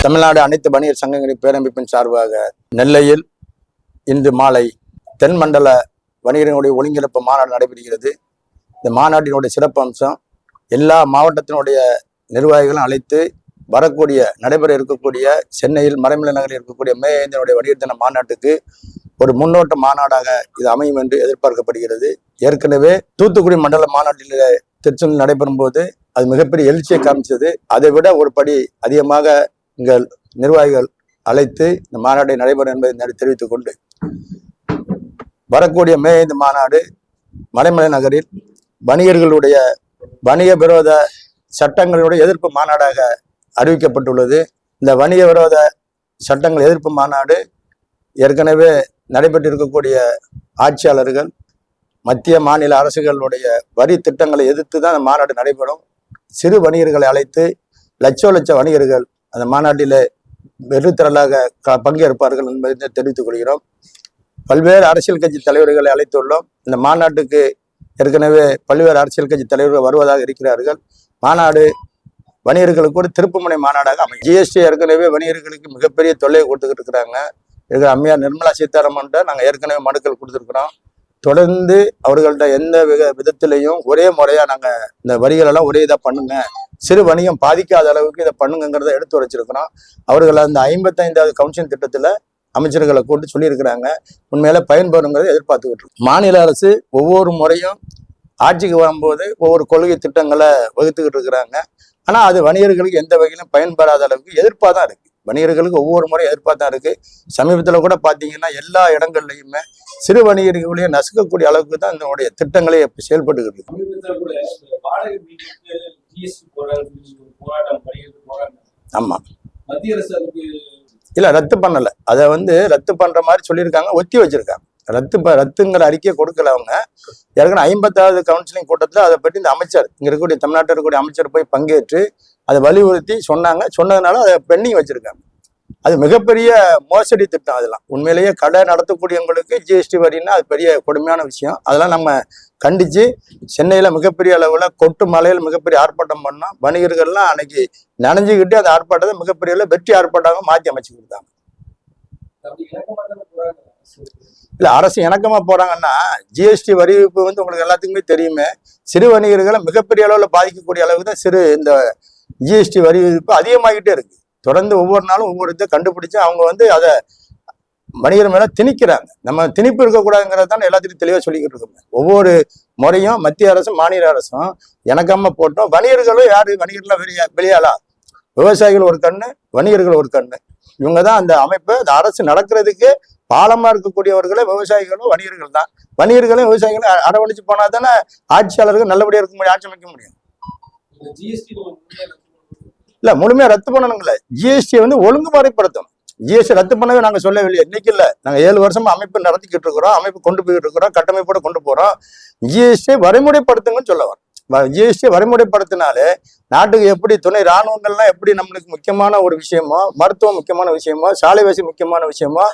தமிழ்நாடு அனைத்து வணிகர் சங்கங்களின் பேரமைப்பின் சார்பாக நெல்லையில் இன்று மாலை தென்மண்டல வணிகர்களுடைய ஒருங்கிணைப்பு மாநாடு நடைபெறுகிறது. இந்த மாநாட்டினுடைய சிறப்பு அம்சம் எல்லா மாவட்டத்தினுடைய நிர்வாகிகளும் அழைத்து வரக்கூடிய நடைபெற இருக்கக்கூடிய சென்னையில் மறைமலை நகரில் இருக்கக்கூடிய மே 5 வணிகர் தின மாநாட்டுக்கு ஒரு முன்னோட்ட மாநாடாக இது அமையும் என்று எதிர்பார்க்கப்படுகிறது. ஏற்கனவே தூத்துக்குடி மண்டல மாநாட்டில் திருச்செந்தூர் நடைபெறும் போது அது மிகப்பெரிய எழுச்சியை காமிச்சது. அதை விட ஒரு படி அதிகமாக எங்கள் நிர்வாகிகள் அழைத்து இந்த மாநாட்டை நடைபெறும் என்பதை தெரிவித்துக் கொண்டு வரக்கூடிய மே 5 மாநாடு மறைமலை நகரில் வணிகர்களுடைய வணிக விரோத சட்டங்களுடைய எதிர்ப்பு மாநாடாக அறிவிக்கப்பட்டுள்ளது. இந்த வணிக விரோத சட்டங்கள் எதிர்ப்பு மாநாடு ஏற்கனவே நடைபெற்றிருக்கக்கூடிய ஆட்சியாளர்கள் மத்திய மாநில அரசுகளுடைய வரி திட்டங்களை எதிர்த்து தான் அந்த மாநாடு நடைபெறும். சிறு வணிகர்களை அழைத்து லட்ச வணிகர்கள் அந்த மாநாட்டில் வெறுத்திரளாக பங்கேற்பார்கள் என்பதை தெரிவித்துக் கொள்கிறோம். பல்வேறு அரசியல் கட்சி தலைவர்களை அழைத்துள்ளோம். இந்த மாநாட்டுக்கு ஏற்கனவே பல்வேறு அரசியல் கட்சி தலைவர்கள் வருவதாக இருக்கிறார்கள். மாநாடு வணிகர்களுக்கு ஒரு திருப்புமுனை மாநாடாக அமையும். ஜிஎஸ்டி ஏற்கனவே வணிகர்களுக்கு மிகப்பெரிய தொல்லையை கொடுத்துக்கிட்டு இருக்கிறாங்க. அம்மையார் நிர்மலா சீதாராமன்ட்ட நாங்கள் ஏற்கனவே மனுக்கள் கொடுத்துருக்குறோம். தொடர்ந்து அவர்கள்ட்ட எந்த விதத்திலையும் ஒரே முறையா நாங்கள் இந்த வரிகளெல்லாம் ஒரே இதாக பண்ணுங்க, சிறு வணிகம் பாதிக்காத அளவுக்கு இதை பண்ணுங்கிறத எடுத்து வச்சிருக்கிறோம். அவர்கள் அந்த 55வது கவுன்சில் திட்டத்தில் அமைச்சர்களை கூட்டு சொல்லியிருக்கிறாங்க. உண்மையில பயன்பெறுங்கிறத எதிர்பார்த்துக்கிட்டு இருக்கோம். மாநில அரசு ஒவ்வொரு முறையும் ஆட்சிக்கு வரும்போது ஒவ்வொரு கொள்கை திட்டங்களை வகுத்துக்கிட்டு இருக்கிறாங்க. ஆனால் அது வணிகர்களுக்கு எந்த வகையிலும் பயன்பெறாத அளவுக்கு எதிர்ப்பாக தான் இருக்கு. வணிகர்களுக்கு ஒவ்வொரு முறையும் எதிர்ப்பாக தான் இருக்கு. சமீபத்தில் கூட பார்த்தீங்கன்னா எல்லா இடங்கள்லையுமே சிறு வணிகர்களையே நசுக்கக்கூடிய அளவுக்கு தான் இதனுடைய திட்டங்களே செயல்பட்டுக்கிட்டு இருக்கு. ஆமா, மத்திய அரசு இல்ல ரத்து பண்ணல. அதை ரத்து பண்ற மாதிரி சொல்லியிருக்காங்க, ஒத்தி வச்சிருக்காங்க. ரத்துங்கிற அறிக்கையை கொடுக்கல அவங்க. ஏற்கனவே 50வது கவுன்சிலிங் கூட்டத்தில் அதை பற்றி இந்த அமைச்சர் இங்க இருக்கக்கூடிய தமிழ்நாட்டில் இருக்கக்கூடிய அமைச்சர் போய் பங்கேற்று அதை வலியுறுத்தி சொன்னதுனால அதை பெண்டிங் வச்சிருக்காங்க. அது மிகப்பெரிய மோசடி திட்டம். அதெல்லாம் உண்மையிலேயே கடை நடத்தக்கூடியவங்களுக்கு ஜிஎஸ்டி வரின்னா அது பெரிய கொடுமையான விஷயம். அதெல்லாம் நம்ம கண்டிச்சு சென்னையில மிகப்பெரிய அளவுல கொட்டு மலையில் மிகப்பெரிய ஆர்ப்பாட்டம் பண்ணோம். வணிகர்கள்லாம் அன்னைக்கு நனைஞ்சுக்கிட்டு அந்த ஆர்ப்பாட்டத்தை மிகப்பெரிய அளவு வெற்றி ஆர்ப்பாட்டமாக மாற்றி அமைச்சு கொடுத்தாங்க. இல்ல அரசு இணக்கமா போறாங்கன்னா ஜிஎஸ்டி வரி விதிப்பு உங்களுக்கு எல்லாத்துக்குமே தெரியுமே. சிறு வணிகர்களை மிகப்பெரிய அளவுல பாதிக்கக்கூடிய அளவுக்கு தான் இந்த ஜிஎஸ்டி வரி விதிப்பு அதிகமாகிட்டே இருக்கு. தொடர்ந்து ஒவ்வொரு நாளும் ஒவ்வொரு இதை கண்டுபிடிச்சு அவங்க அதை வணிகர் மேல திணிக்கிறாங்க. நம்ம திணிப்பு இருக்கக்கூடாதுங்கிறது தான் எல்லாத்துக்கும் தெளிவாக சொல்லிக்கிட்டு இருக்கோம். ஒவ்வொரு முறையும் மத்திய அரசும் மாநில அரசும் இணக்கமா போட்டோம். வணிகர்களும் யாரு வணிகர்கள்லாம் வெளியாளா? விவசாயிகள் ஒரு கண்ணு, வணிகர்கள் ஒரு கண்ணு. இவங்க தான் அந்த அமைப்பு, அந்த அரசு நடக்கிறதுக்கு பாலமா இருக்கக்கூடியவர்களே விவசாயிகளும் வணிகர்கள் தான். வணிகர்களும் விவசாயிகளும் அரவணைச்சு போனா தானே ஆட்சியாளர்கள் நல்லபடியா இருக்க முடியும், ஆட்சி அமைக்க முடியும். இல்ல முழுமையா ரத்து பண்ணணுங்கள. ஜிஎஸ்டி ஒழுங்குமுறைப்படுத்தணும். ஜிஎஸ்டி ரத்து பண்ணவே நாங்க சொல்லவில்லை, இன்னைக்கு இல்ல. நாங்க 7 வருஷமா அமைப்பு நடத்திக்கிட்டு இருக்கிறோம், அமைப்பு கொண்டு போயிட்டு இருக்கிறோம், கட்டமைப்போட கொண்டு போறோம். ஜிஎஸ்டி வரைமுறைப்படுத்துங்கன்னு சொல்ல வரோம். ஜிஎஸ்டி வரைமுறைப்படுத்தினாலே நாட்டுக்கு எப்படி துணை இராணுவங்கள்லாம் எப்படி நம்மளுக்கு முக்கியமான ஒரு விஷயமோ, மருத்துவம் முக்கியமான விஷயமோ, சாலை வசதி முக்கியமான விஷயமோ,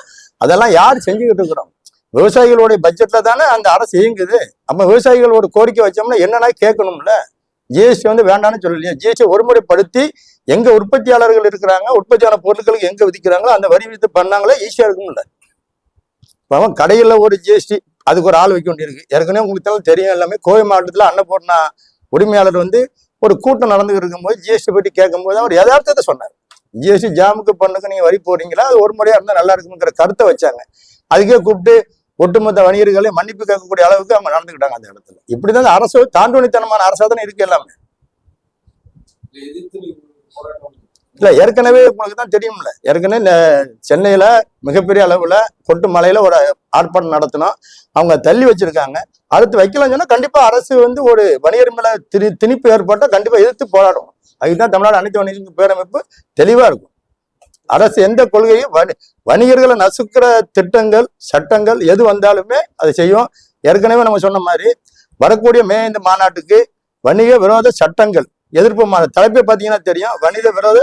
அதெல்லாம் யார் செஞ்சுக்கிட்டு இருக்கிறோம்? விவசாயிகளுடைய பட்ஜெட்ல தானே அந்த அரசு இயங்குது. அப்ப விவசாயிகள் ஒரு கோரிக்கை வச்சோம்னா என்னன்னா கேட்கணும்ல. ஜிஎஸ்டி வேண்டாம்னு சொல்லலையே. ஜிஎஸ்டி ஒருமுறைப்படுத்தி எங்க உற்பத்தியாளர்கள் இருக்கிறாங்க, உற்பத்தியான பொருட்களுக்கு எங்க விதிக்கிறாங்களோ அந்த வரி விதித்து பண்ணாங்களே ஈஸியா இருக்கும்ல. இப்போ கடையில் ஒரு ஜிஎஸ்டி அதுக்கு ஒரு ஆள் வைக்க வேண்டியிருக்கு. ஏற்கனவே உங்களுக்கு தெரியும் எல்லாமே. கோவை மாவட்டத்தில் அன்னபூர்ணா உரிமையாளர் ஒரு கூட்டம் நடந்துகிட்டு இருக்கும்போது ஜிஎஸ்டி பற்றி கேட்கும்போது அவர் யதார்த்தத்தை சொன்னார். ஜிஎஸ்டி ஜாமுக்கு பண்ணுக்கு நீங்க வரி போறீங்களா, அது ஒரு முறையா இருந்தா நல்லா இருக்குங்கிற கருத்தை வச்சாங்க. அதுக்கே கூப்பிட்டு ஒட்டுமொத்த வணிகர்களை மன்னிப்பு கேட்கக்கூடிய அளவுக்கு அவங்க நடந்துக்கிட்டாங்க அந்த இடத்துல. இப்படிதான் அரசு தாண்டோனித்தனமான அரசா தானே இருக்கு எல்லாமே. இல்ல ஏற்கனவே உங்களுக்கு தான் தெரியும்ல. ஏற்கனவே சென்னையில மிகப்பெரிய அளவுல கொட்டு மலையில ஒரு ஆர்ப்பாட்டம் நடத்தினோம். அவங்க தள்ளி வச்சிருக்காங்க. அடுத்து வைக்கலாம்னு சொன்னா கண்டிப்பா அரசு ஒரு வணிகர் மேல திணிப்பு ஏற்பட்டா கண்டிப்பா எதிர்த்து போராடும். அதுதான் தமிழ்நாடு அனைத்து வணிகர்கள் பேரமைப்பு தெளிவா இருக்கும். அரசு எந்த கொள்கையும் வணிகர்களை நசுக்கிற திட்டங்கள் சட்டங்கள் எது வந்தாலுமே அதை செய்யும். ஏற்கனவே நம்ம சொன்ன மாதிரி வரக்கூடிய மே 5 மாநாட்டுக்கு வணிக விரோத சட்டங்கள் எதிர்ப்பு மாநாடு தலைப்பை பார்த்தீங்கன்னா தெரியும். வணிக விரோத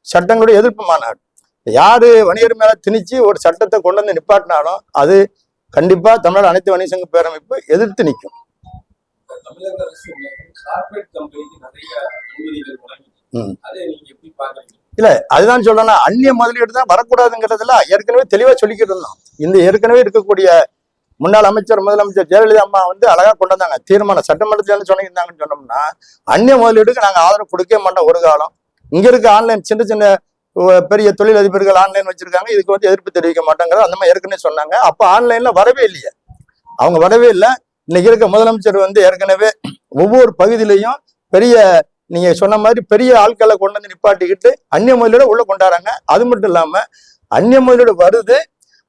சட்டங்களுடைய எதிர்ப்பு மாநாடு. யாரு வணிகர் மேல திணிச்சு ஒரு சட்டத்தை கொண்டு நிப்பாட்டினாலும் அது கண்டிப்பா தமிழ்நாடு அனைத்து வணிக சங்க பேரமைப்பு எதிர்த்து நிற்கும். தமிழக அரசு கார்ப்பரேட் கம்பெனிக்கு நிறைய அனுமதிகள் வழங்கி அதை நீங்க எப்படி பாக்குறீங்க? இல்ல அதுதான் சொல்றேன்னா அந்நிய முதலீடு தான் வரக்கூடாதுங்கிறதுல ஏற்கனவே தெளிவா சொல்லிக்கிட்டு இருந்தோம். இந்த ஏற்கனவே இருக்கக்கூடிய முன்னாள் அமைச்சர் முதலமைச்சர் ஜெயலலிதா அம்மா வந்து அழகா கொண்டு வந்தாங்க தீர்மானம், சட்டமன்றத்தில் சொன்னாங்கன்னு சொன்னோம்னா அந்நிய முதலீடுக்கு நாங்க ஆதரவு கொடுக்க மாட்டோம் ஒரு காலம். இங்க இருக்க ஆன்லைன் சின்ன சின்ன பெரிய தொழிலதிபர்கள் ஆன்லைன் வச்சிருக்காங்க, இதுக்கு வந்து எதிர்ப்பு தெரிவிக்க மாட்டோங்கிறது அந்த மாதிரி ஏற்கனவே சொன்னாங்க. அப்ப ஆன்லைன்ல வரவே இல்லையே, அவங்க வரவே இல்லை. இன்னைக்கு இருக்க முதலமைச்சர் வந்து ஏற்கனவே ஒவ்வொரு பகுதியிலையும் பெரிய நீங்க சொன்ன மாதிரி பெரிய ஆட்களை கொண்டு வந்து நிப்பாட்டிக்கிட்டு அந்நிய முதலீடு உள்ள கொண்டாடுறாங்க. அது மட்டும் இல்லாம அந்நிய முதலீடு வருது,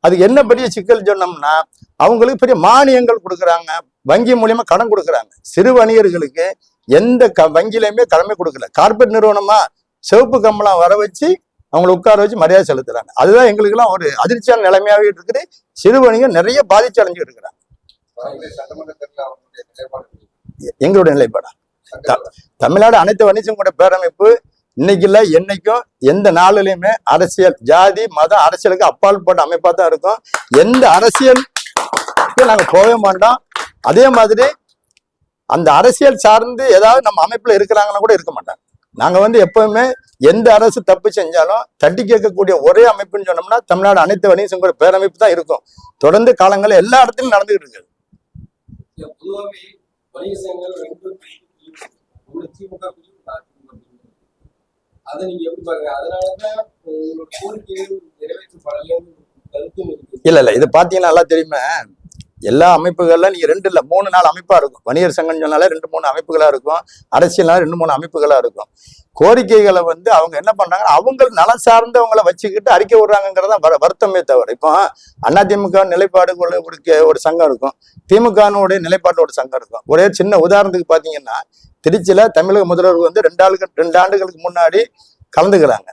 அதுக்கு என்ன பெரிய சிக்கல் சொன்னோம்னா அவங்களுக்கு பெரிய மானியங்கள் கொடுக்குறாங்க, வங்கி மூலியமா கடன் கொடுக்குறாங்க. சிறு வணிகர்களுக்கு எந்த வங்கியிலையுமே கடமை கொடுக்கல. கார்பரேட் நிறுவனமா சிவப்பு கம்பளம் வர வச்சு அவங்களை உட்கார வச்சு மரியாதை செலுத்துறாங்க. அதுதான் எங்களுக்கு எல்லாம் ஒரு அதிர்ச்சியான நிலைமையாவே இருக்குது. சிறு வணிகம் நிறைய பாதிச்சு அடைஞ்சிட்டு இருக்கிறாங்க. எங்களுடைய நிலைப்பாடா தமிழ்நாடு அனைத்து வணிகங்களுடைய பேரமைப்பு இன்னைக்கு இல்ல என்னைக்கும் எந்த நாளிலையுமே அரசியல் ஜாதி மதம் அரசியலுக்கு அப்பால் போட்ட அமைப்பா தான் இருக்கும். எந்த அரசியல் நாங்க போகவே மாட்டோம். அதே மாதிரி அந்த அரசியல் சார்ந்து ஏதாவது நம்ம அமைப்புல இருக்கிறாங்கன்னா கூட இருக்க மாட்டாங்க. நாங்க வந்து எப்பவுமே எந்த அரசு தப்பு செஞ்சாலும் தட்டி கேட்கக்கூடிய ஒரே அமைப்புன்னு சொன்னோம்னா தமிழ்நாடு அனைத்து வணிக சங்க பேரமைப்பு தான் இருக்கும். தொடர்ந்து காலங்களில் எல்லா இடத்துலையும் நடந்துகிட்டு இருக்கு. இல்ல இது பாத்தீங்கன்னா நல்லா தெரியுமே, எல்லா அமைப்புகள்ல நீங்க 2 இல்ல 3 4 அமைப்பா இருக்கும். வணிகர் சங்கம் சொன்னாலே 2 3 அமைப்புகளா இருக்கும், அரசியல்னால 2 3 அமைப்புகளா இருக்கும். கோரிக்கைகளை வந்து அவங்க என்ன பண்றாங்க, அவங்க நலம் சார்ந்தவங்களை வச்சுக்கிட்டு அறிக்கை விடுறாங்கிறதா வருத்தமே தவிர, இப்போ அதிமுக நிலைப்பாடு ஒரு சங்கம் இருக்கும், திமுகனுடைய நிலைப்பாட்டு ஒரு சங்கம் இருக்கும். ஒரே சின்ன உதாரணத்துக்கு பாத்தீங்கன்னா திருச்சியில தமிழக முதல்வர் வந்து 2 ஆண்டுகளுக்கு முன்னாடி கலந்துக்கிறாங்க.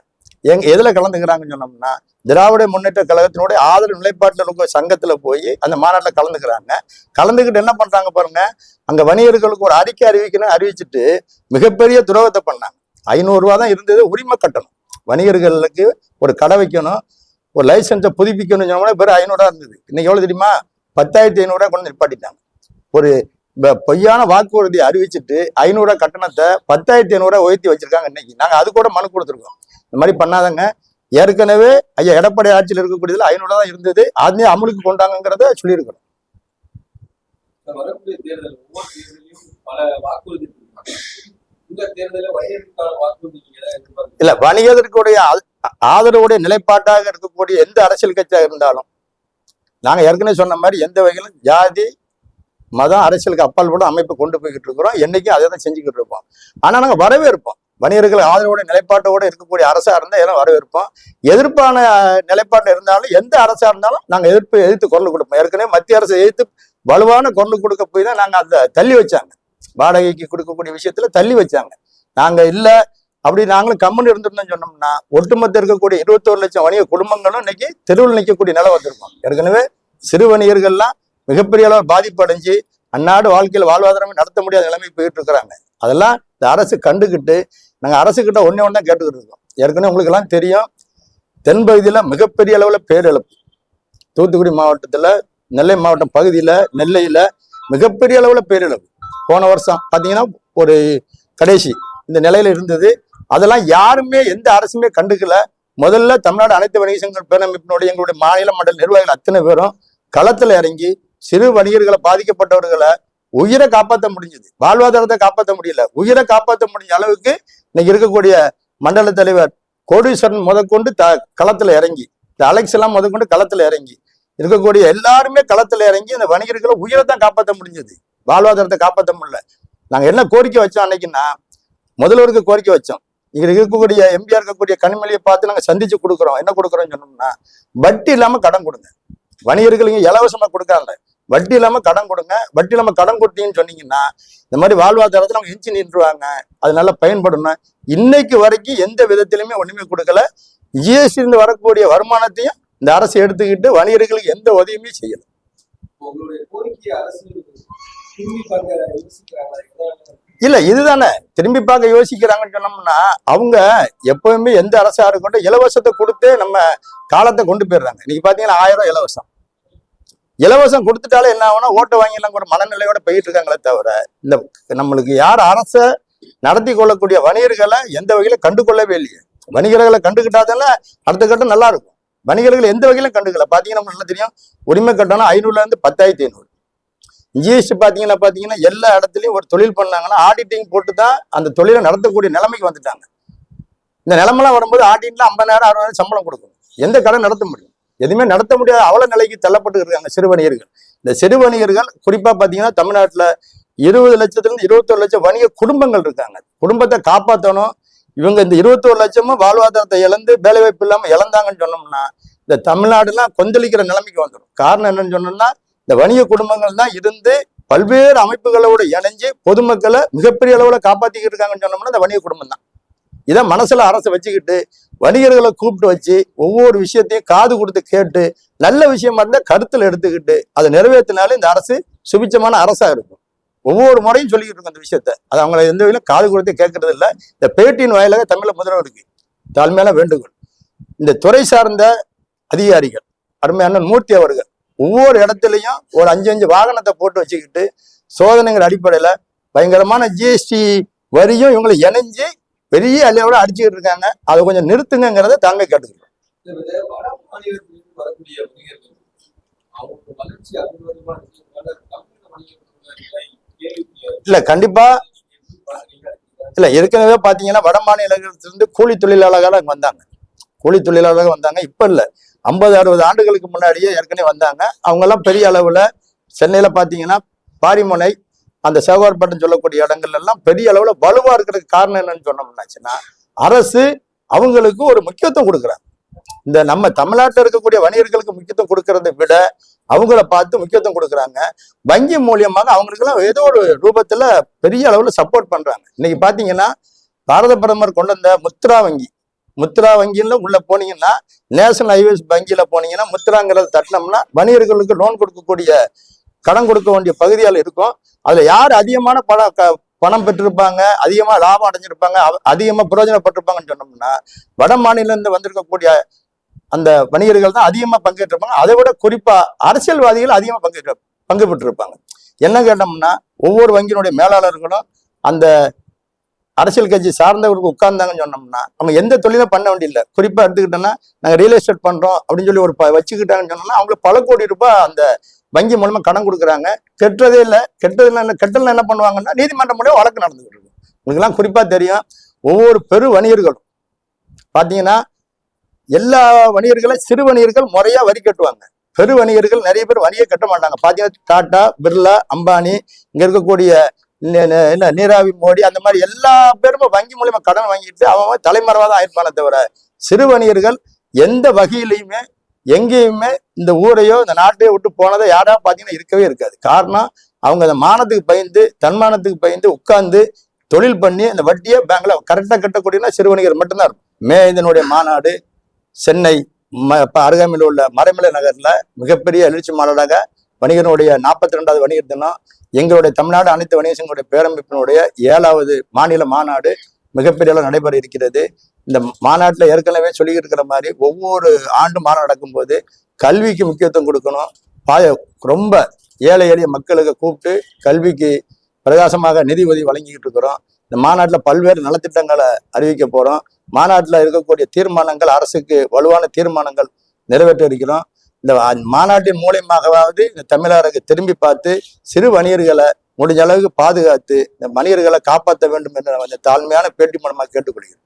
எதுல கலந்துக்கிறாங்கன்னு சொன்னோம்னா திராவிட முன்னேற்ற கழகத்தினுடைய ஆதரவு நிலைப்பாட்டில் இருக்க சங்கத்துல போய் அந்த மாநாட்டில் கலந்துக்கிறாங்க. கலந்துக்கிட்டு என்ன பண்றாங்க பாருங்க, அங்க வணிகர்களுக்கு ஒரு அறிக்கை அறிவிச்சுட்டு மிகப்பெரிய துரோகத்தை பண்ணாங்க. 500 ரூபா தான் இருந்தது உரிமை கட்டணும். வணிகர்களுக்கு ஒரு கடை வைக்கணும், ஒரு லைசன்ஸை புதுப்பிக்கணும் சொன்னோம்னா வெறும் 500 இருந்தது. இன்னைக்கு எவ்வளவு தெரியுமா, 10,500 கொண்டு நிப்பாட்டிட்டாங்க. ஒரு பொய்யான வாக்குறுதி அறிவிச்சுட்டு 500 கட்டணத்தை 10,500 உயர்த்தி வச்சிருக்காங்க. இன்னைக்கு நாங்க அது கூட மனு கொடுத்துருக்கோம், இந்த மாதிரி பண்ணாதங்க. ஏற்கனவே ஐயா எடப்பாடி ஆட்சியில் இருக்கக்கூடியதுல 500 தான் இருந்தது, அதே அமலுக்கு கொண்டாங்கிறத சொல்லியிருக்கிறோம். இல்ல வணிகத்திற்குடைய ஆதரவுடைய நிலைப்பாட்டாக இருக்கக்கூடிய எந்த அரசியல் கட்சியாக இருந்தாலும் நாங்க ஏற்கனவே சொன்ன மாதிரி எந்த வகையிலும் ஜாதி மதம் அரசியலுக்கு அப்பால் கூட அமைப்பு கொண்டு போய்கிட்டு இருக்கிறோம். என்னைக்கும் அதை தான் செஞ்சுக்கிட்டு இருப்போம். ஆனா நாங்க வரவேற்போம். வணிகர்கள் ஆதரவோட நிலைப்பாட்டோட இருக்கக்கூடிய அரசா இருந்தா எல்லாம் வரவேற்போம். எதிர்ப்பான நிலைப்பாட்டு இருந்தாலும் எந்த அரசா இருந்தாலும் நாங்க எதிர்த்து குரல் கொடுப்போம். ஏற்கனவே மத்திய அரசை எதிர்த்து வலுவான குரல் கொடுக்க போய் தான் நாங்க அதை தள்ளி வச்சாங்க. வாடகைக்கு கொடுக்கக்கூடிய விஷயத்துல தள்ளி வச்சாங்க. நாங்க இல்ல அப்படி நாங்களும் கம்முன்னு இருந்திருந்தோம்னு சொன்னோம்னா ஒட்டுமொத்த இருக்கக்கூடிய 21 லட்சம் வணிக குடும்பங்களும் இன்னைக்கு தெருவில் நிற்கக்கூடிய நிலை வந்திருக்கும். ஏற்கனவே சிறு வணிகர்கள்லாம் மிகப்பெரிய அளவு பாதிப்பு அடைஞ்சு அந்நாடு வாழ்க்கையில் வாழ்வாதாரமே நடத்த முடியாத நிலைமை போயிட்டு இருக்கிறாங்க. அதெல்லாம் இந்த அரசு கண்டுகிட்டு நாங்க அரசுகிட்ட ஒன்னே தான் கேட்டுக்கிட்டு இருக்கோம். ஏற்கனவே உங்களுக்கு எல்லாம் தெரியும், தென்பகுதியில மிகப்பெரிய அளவுல பேரிழப்பு, தூத்துக்குடி மாவட்டத்துல நெல்லை மாவட்டம் பகுதியில நெல்லையில மிகப்பெரிய அளவுல பேரிழப்பு போன வருஷம் பாத்தீங்கன்னா ஒரு கடைசி இந்த நிலையில இருந்தது. அதெல்லாம் யாருமே எந்த அரசுமே கண்டுக்கல. முதல்ல தமிழ்நாடு அனைத்து வணிக சங்க பேரமைப்பினுடைய எங்களுடைய மாநில மண்டல நிர்வாகிகள் அத்தனை பேரும் களத்துல இறங்கி சிறு வணிகர்களை பாதிக்கப்பட்டவர்களை உயிரை காப்பாற்ற முடிஞ்சது, வாழ்வாதாரத்தை காப்பாற்ற முடியல, உயிரை காப்பாற்ற முடிஞ்ச அளவுக்கு இன்னைக்கு இருக்கக்கூடிய மண்டல தலைவர் கோடீஸ்வரன் முதற்கொண்டு களத்துல இறங்கி, இந்த அலெக்ஸ் எல்லாம் முதற்கொண்டு களத்துல இறங்கி இருக்கக்கூடிய எல்லாருமே களத்துல இறங்கி அந்த வணிகர்களை உயிரை தான் காப்பாற்ற முடிஞ்சது, வாழ்வாதாரத்தை காப்பாற்ற முடியல. நாங்க என்ன கோரிக்கை வச்சோம் அன்னைக்குன்னா, முதல்வருக்கு கோரிக்கை வச்சோம், இங்க இருக்கக்கூடிய எம்பிஆர் இருக்கக்கூடிய கனிமொழியை பார்த்து நாங்க சந்திச்சு கொடுக்குறோம். என்ன கொடுக்குறோம்னு சொன்னோம்னா வட்டி இல்லாம கடன் கொடுங்க, வணிகர்களுக்கு இலவசமா கொடுக்காங்க, வட்டி இல்லாம கடன் கொடுங்க. வட்டி இல்லாம கடன் கொடுத்தீங்கன்னு சொன்னீங்கன்னா இந்த மாதிரி வாழ்வாதாரத்துல அவங்க எஞ்சி நின்றுவாங்க, அது நல்லா பயன்படணும். இன்னைக்கு வரைக்கும் எந்த விதத்திலுமே ஒண்ணுமே கொடுக்கல. ஜிஎஸ்டி இருந்து வரக்கூடிய வருமானத்தையும் இந்த அரசு எடுத்துக்கிட்டு வணிகர்களுக்கு எந்த உதவியுமே செய்யல. இல்ல இதுதானே திரும்பி பார்க்க யோசிக்கிறாங்கன்னு சொன்னோம்னா, அவங்க எப்பவுமே எந்த அரசா இருக்கட்டும் இலவசத்தை கொடுத்து நம்ம காலத்தை கொண்டு போயிடுறாங்க. இன்னைக்கு பாத்தீங்கன்னா 1000 ரூபாய் இலவசம் கொடுத்துட்டாலே என்ன ஆகும்னா ஓட்டு வாங்கிலாம் ஒரு மனநிலையோட போயிட்டு இருக்காங்களே தவிர இந்த நம்மளுக்கு யார் அரசை நடத்தி கொள்ளக்கூடிய வணிகர்களை எந்த வகையில கண்டுகொள்ளவே இல்லையே. வணிகர்களை கண்டுக்கிட்டாதானே அடுத்த கட்டம் நல்லா இருக்கும். வணிகர்கள் எந்த வகையிலும் கண்டுக்கல. பாத்தீங்கன்னா நல்லா தெரியும், உரிமை கட்டணம் 500ல இருந்து 10,500. ஜிஎஸ்டி பாத்தீங்கன்னா எல்லா இடத்துலயும் ஒரு தொழில் பண்ணாங்கன்னா ஆடிட்டிங் போட்டு தான் அந்த தொழிலை நடத்தக்கூடிய நிலைமைக்கு வந்துட்டாங்க. இந்த நிலைமெல்லாம் வரும்போது ஆடிட்ல 50,000 60,000 சம்பளம் கொடுக்கணும். எந்த கடை நடத்த முடியும்? எதுவுமே நடத்த முடியாத அவல நிலைக்கு தள்ளப்பட்டு இருக்காங்க சிறு வணிகர்கள். இந்த சிறு வணிகர்கள் குறிப்பா பாத்தீங்கன்னா தமிழ்நாட்டுல 20 லட்சத்திலிருந்து 21 லட்சம் வணிக குடும்பங்கள் இருக்காங்க. குடும்பத்தை காப்பாற்றணும். இவங்க இந்த 21 லட்சமும் வாழ்வாதாரத்தை இழந்து வேலைவாய்ப்பு இல்லாம இழந்தாங்கன்னு சொன்னோம்னா இந்த தமிழ்நாடுலாம் கொந்தளிக்கிற நிலைமைக்கு வந்துடும். காரணம் என்னன்னு சொன்னோம்னா இந்த வணிக குடும்பங்கள் தான் இருந்து பல்வேறு அமைப்புகளோட இணைஞ்சு பொதுமக்களை மிகப்பெரிய அளவுல காப்பாத்திக்கிட்டு இருக்காங்கன்னு சொன்னோம்னா இந்த வணிக குடும்பம் தான். இதை மனசுல அரசு வச்சுக்கிட்டு வணிகர்களை கூப்பிட்டு வச்சு ஒவ்வொரு விஷயத்தையும் காது கொடுத்து கேட்டு நல்ல விஷயமா இருந்தா கருத்துல எடுத்துக்கிட்டு அதை நிறைவேற்றினாலும் இந்த அரசு சுபிச்சமான அரசா இருக்கும். ஒவ்வொரு முறையும் சொல்லிக்கிட்டு இருக்கும் அந்த விஷயத்த. அது அவங்களை எந்த வகையிலும் காது கொடுத்து கேட்கறது இல்லை. இந்த பேட்டியின் வாயிலாக தமிழக முதல்வருக்கு தாழ்மையான வேண்டுகோள், இந்த துறை சார்ந்த அதிகாரிகள் அருமையான மூர்த்தி அவர்கள் ஒவ்வொரு இடத்துலையும் ஒரு 5 வாகனத்தை போட்டு வச்சுக்கிட்டு சோதனைகள் அடிப்படையில பயங்கரமான ஜிஎஸ்டி வரியும் இவங்களை இணைஞ்சு பெரிய அளவோட அடிச்சுக்கிட்டு இருக்காங்க. அதை கொஞ்சம் நிறுத்துங்கிறத தாங்க கேட்டுக்கிறோம். இல்ல கண்டிப்பா இல்ல, ஏற்கனவே பாத்தீங்கன்னா வட மாநிலத்திலிருந்து கூலி தொழிலாளர்கள் அங்க வந்தாங்க. கூலி தொழிலாளர்கள் வந்தாங்க. இப்ப இல்ல, 50-60 ஆண்டுகளுக்கு முன்னாடியே ஏற்கனவே வந்தாங்க. அவங்க எல்லாம் பெரிய அளவுல சென்னையில பாத்தீங்கன்னா பாரிமுனை அந்த சேகர்பட்டம் சொல்லக்கூடிய இடங்கள்ல எல்லாம் பெரிய அளவுல வலுவா இருக்கிறதுக்கு காரணம் என்னன்னு சொன்னோம்னாச்சுன்னா அரசு அவங்களுக்கு ஒரு முக்கியத்துவம் கொடுக்குறாங்க. இந்த நம்ம தமிழ்நாட்டில் இருக்கக்கூடிய வணிகர்களுக்கு முக்கியத்துவம் கொடுக்கறதை விட அவங்கள பார்த்து முக்கியத்துவம் கொடுக்குறாங்க. வங்கி மூலியமாக அவங்களுக்கு எல்லாம் ஏதோ ஒரு ரூபத்துல பெரிய அளவுல சப்போர்ட் பண்றாங்க. இன்னைக்கு பாத்தீங்கன்னா பாரத பிரதமர் கொண்டு வந்த முத்ரா வங்கியில உள்ள போனீங்கன்னா நேஷனல் ஹைவேஸ் வங்கியில போனீங்கன்னா முத்ராங்கிறத தட்டினோம்னா வணிகர்களுக்கு லோன் கொடுக்கக்கூடிய கடன் கொடுக்க வேண்டிய பகுதியால் இருக்கும். அதுல யார் அதிகமான பணம் பெற்றிருப்பாங்க, அதிகமா லாபம் அடைஞ்சிருப்பாங்க, அதிகமா பிரயோஜனப்பட்டிருப்பாங்கன்னு சொன்னோம்னா வட மாநில இருந்து வந்திருக்கக்கூடிய அந்த வணிகர்கள் தான் அதிகமா பங்கேற்றிருப்பாங்க. அதை விட குறிப்பா அரசியல்வாதிகள் அதிகமா பங்கு பெற்றிருப்பாங்க. என்ன கேட்டோம்னா ஒவ்வொரு வங்கியினுடைய மேலாளர்களும் அந்த அரசியல் கட்சி சார்ந்தவர்களுக்கு உட்கார்ந்தாங்கன்னு சொன்னோம்னா அவங்க எந்த தொழிலும் பண்ண வேண்டியதில்லை. குறிப்பா எடுத்துக்கிட்டோம்னா நாங்க ரியல் எஸ்டேட் பண்றோம் அப்படின்னு சொல்லி ஒரு வச்சுக்கிட்டாங்கன்னு சொன்னோம்னா அவங்களுக்கு பல கோடி ரூபாய் அந்த வங்கி மூலமா கடன் கொடுக்குறாங்க. கெட்டதே இல்லை. கெட்டதுல என்ன பண்ணுவாங்கன்னா நீதிமன்றம் மூலம் வழக்கு நடந்துகிட்டு இருக்கு. உங்களுக்கு எல்லாம் குறிப்பா தெரியும். ஒவ்வொரு பெரு வணிகர்களும் பாத்தீங்கன்னா எல்லா வணிகர்களும் சிறு வணிகர்கள் முறையா வரி கட்டுவாங்க. பெரு வணிகர்கள் நிறைய பேர் வரியை கட்ட மாட்டாங்க. பாத்தீங்கன்னா டாடா, பிர்லா, அம்பானி, இங்க இருக்கக்கூடிய என்ன நீராவி மோடி, அந்த மாதிரி எல்லா பேருமே வங்கி மூலியமா கடன் வாங்கிட்டு அவன் தலைமறைவாதான் ஆயிருப்பானே தவிர சிறு வணிகர்கள் எந்த வகையிலையுமே எங்கேயுமே இந்த ஊரையோ இந்த நாட்டையோ விட்டு போனதை யாரா பாத்தீங்கன்னா இருக்கவே இருக்காது. காரணம் அவங்க அந்த மானத்துக்கு பயந்து தன்மானத்துக்கு பயந்து உட்கார்ந்து தொழில் பண்ணி அந்த வட்டியை பேங்க்ல கரெக்டா கட்டக்கூடியனா சிறு வணிகர் மட்டும்தான் இருக்கும். இதனுடைய மாநாடு சென்னை அருகாமையில் உள்ள மறைமலை நகர்ல மிகப்பெரிய எழுச்சி மாநாடாக வணிகனுடைய 42வது வணிகர் தினம், எங்களுடைய தமிழ்நாடு அனைத்து வணிக சங்கங்களுடைய பேரமைப்பினுடைய 7வது மாநில மாநாடு மிகப்பெரிய அளவு நடைபெற இருக்கிறது. இந்த மாநாட்டில் ஏற்கனவே சொல்லிக்கிட்டு இருக்கிற மாதிரி ஒவ்வொரு ஆண்டு மாநாடு நடக்கும்போது கல்விக்கு முக்கியத்துவம் கொடுக்கணும். ரொம்ப ஏழை எளிய மக்களுக்கு கூப்பிட்டு கல்விக்கு பிரகாசமாக நிதி உதவி வழங்கிக்கிட்டு இருக்கிறோம். இந்த மாநாட்டில் பல்வேறு நலத்திட்டங்களை அறிவிக்க போறோம். மாநாட்டில் இருக்கக்கூடிய தீர்மானங்கள் அரசுக்கு வலுவான தீர்மானங்கள் நிறைவேற்ற இருக்கிறோம். இந்த மாநாட்டின் மூலியமாகவாவது இந்த தமிழருக்கு திரும்பி பார்த்து சிறு வணிகர்களை முடிஞ்ச அளவுக்கு பாதுகாத்து இந்த வணிகர்களை காப்பாற்ற வேண்டும் என்று தாழ்மையான பேட்டி மூலமாக கேட்டுக்கொள்கிறேன்.